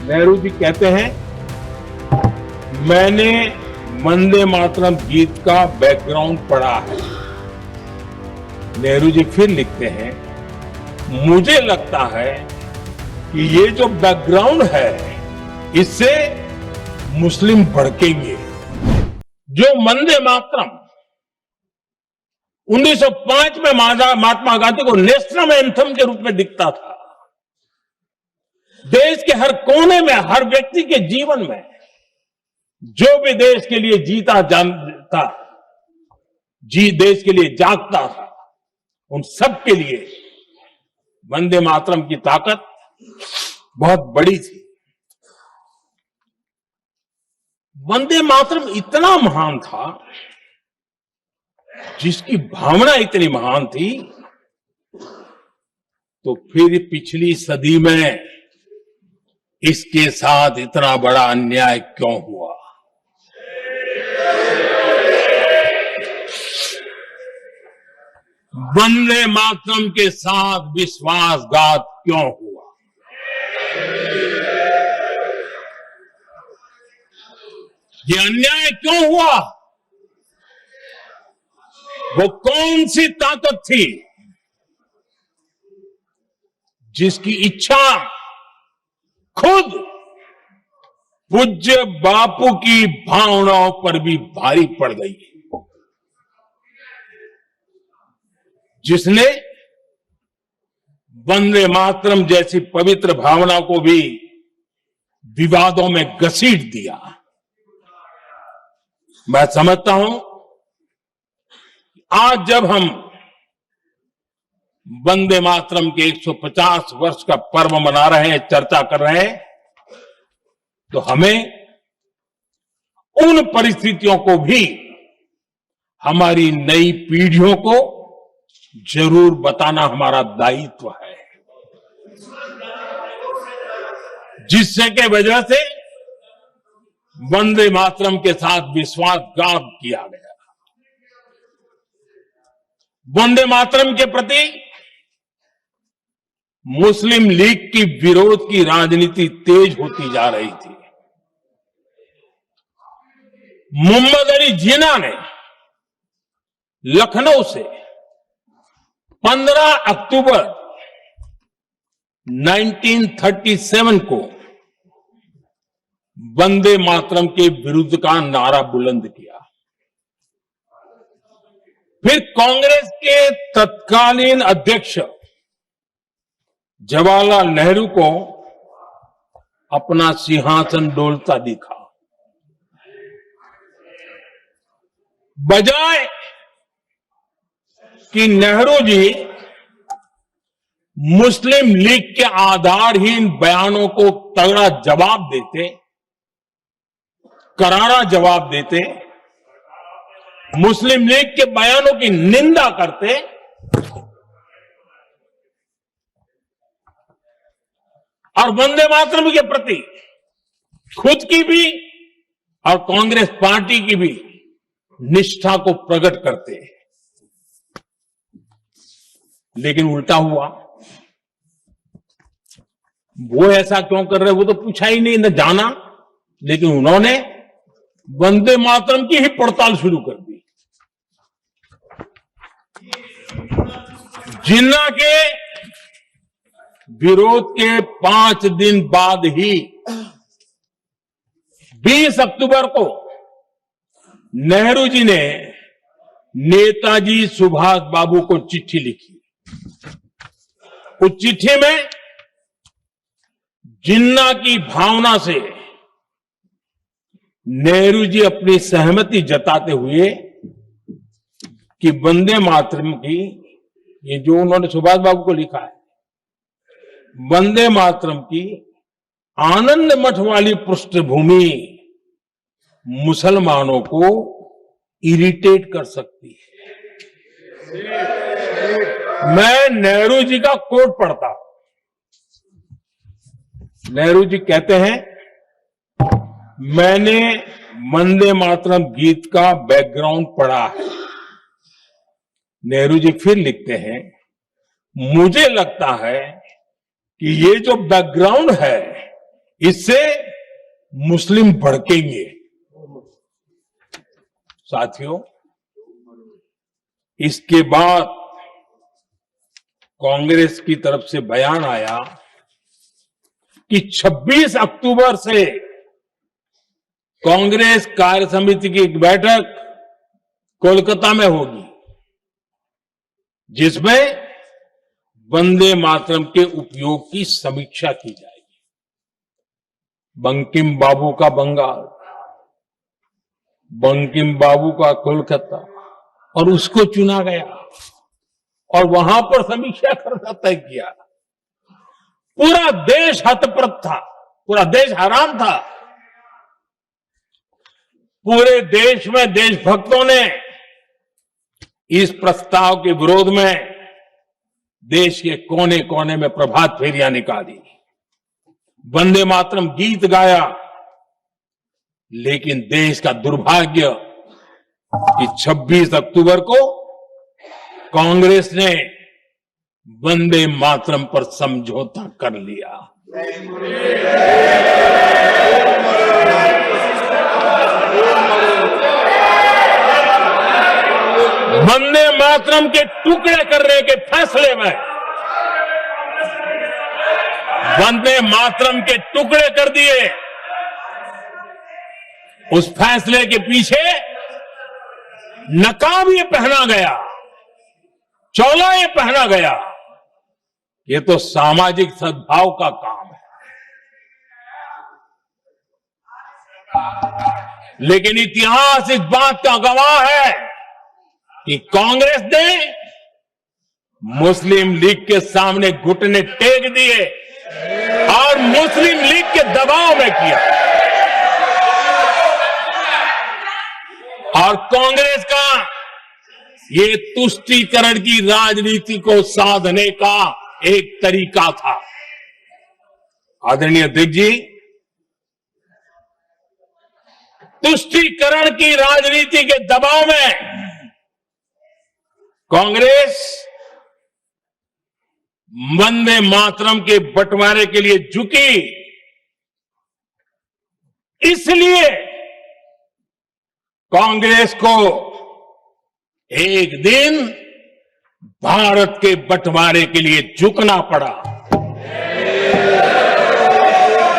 नेहरू जी कहते हैं, मैंने वंदे मातरम गीत का बैकग्राउंड पढ़ा है। नेहरू जी फिर लिखते हैं, मुझे लगता है कि ये जो बैकग्राउंड है इससे मुस्लिम भड़केंगे। जो वंदे मातरम 1905 में महात्मा गांधी को नेशनल एंथम के रूप में दिखता था, देश के हर कोने में, हर व्यक्ति के जीवन में जो भी देश के लिए जीता जानता, देश के लिए जागता था, उन सब के लिए वंदे मातरम की ताकत बहुत बड़ी थी। वंदे मातरम इतना महान था, जिसकी भावना इतनी महान थी, तो फिर पिछली सदी में इसके साथ इतना बड़ा अन्याय क्यों हुआ? वंदे मातरम के साथ विश्वासघात क्यों हुआ? ये अन्याय क्यों हुआ? वो कौन सी ताकत थी जिसकी इच्छा खुद पूज्य बापू की भावनाओं पर भी भारी पड़ गई, जिसने वंदे मातरम जैसी पवित्र भावना को भी विवादों में घसीट दिया। मैं समझता हूं, आज जब हम वंदे मातरम के 150 वर्ष का पर्व मना रहे हैं, चर्चा कर रहे हैं, तो हमें उन परिस्थितियों को भी हमारी नई पीढ़ियों को जरूर बताना हमारा दायित्व है, जिससे के वजह से वंदे मातरम के साथ विश्वासघात किया गया। वंदे मातरम के प्रति मुस्लिम लीग की विरोध की राजनीति तेज होती जा रही थी। मोहम्मद अली जिन्ना ने लखनऊ से 15 अक्टूबर 1937 को वंदे मातरम के विरुद्ध का नारा बुलंद किया। फिर कांग्रेस के तत्कालीन अध्यक्ष जवाहरलाल नेहरू को अपना सिंहासन डोलता दिखा। बजाय कि नेहरू जी मुस्लिम लीग के आधारहीन बयानों को तगड़ा जवाब देते, करारा जवाब देते, मुस्लिम लीग के बयानों की निंदा करते, और वंदे मातरम के प्रति खुद की भी और कांग्रेस पार्टी की भी निष्ठा को प्रकट करते, लेकिन उल्टा हुआ। वो ऐसा क्यों कर रहे, वो तो पूछा ही नहीं, न जाना, लेकिन उन्होंने वंदे मातरम की ही पड़ताल शुरू कर दी। जिन्ना के विरोध के 5 दिन बाद ही 20 अक्टूबर को नेहरू जी ने नेताजी सुभाष बाबू को चिट्ठी लिखी। उस चिट्ठी में जिन्ना की भावना से नेहरू जी अपनी सहमति जताते हुए कि वंदे मातरम की, ये जो उन्होंने सुभाष बाबू को लिखा है, वंदे मातरम की आनंद मठ वाली पृष्ठभूमि मुसलमानों को इरिटेट कर सकती है। मैं नेहरू जी का कोट पढ़ता हूं। नेहरू जी कहते हैं, मैंने वंदे मातरम गीत का बैकग्राउंड पढ़ा है। नेहरू जी फिर लिखते हैं, मुझे लगता है कि ये जो बैकग्राउंड है इससे मुस्लिम भड़केंगे। साथियों, इसके बाद कांग्रेस की तरफ से बयान आया कि 26 अक्टूबर से कांग्रेस कार्य समिति की एक बैठक कोलकाता में होगी, जिसमें वंदे मातरम के उपयोग की समीक्षा की जाएगी। बंकिम बाबू का बंगाल, बंकिम बाबू का कोलकाता, और उसको चुना गया और वहां पर समीक्षा करना तय किया। पूरा देश हतप्रभ था, पूरा देश हैरान था। पूरे देश में देशभक्तों ने इस प्रस्ताव के विरोध में देश के कोने कोने में प्रभात फेरियां निकाली, वंदे मातरम गीत गाया। लेकिन देश का दुर्भाग्य कि 26 अक्टूबर को कांग्रेस ने वंदे मातरम पर समझौता कर लिया। वंदे मातरम के टुकड़े करने के फैसले में, वंदे मातरम के टुकड़े कर दिए। उस फैसले के पीछे नकाब ये पहना गया, चोला ये पहना गया। ये तो सामाजिक सद्भाव का काम है। लेकिन इतिहास इस बात का गवाह है कि कांग्रेस ने मुस्लिम लीग के सामने घुटने टेक दिए और मुस्लिम लीग के दबाव में किया। और कांग्रेस का ये तुष्टीकरण की राजनीति को साधने का एक तरीका था। आदरणीय अध्यक्ष जी, तुष्टीकरण की राजनीति के दबाव में कांग्रेस वंदे मातरम के बंटवारे के लिए झुकी। इसलिए कांग्रेस को एक दिन भारत के बंटवारे के लिए झुकना पड़ा।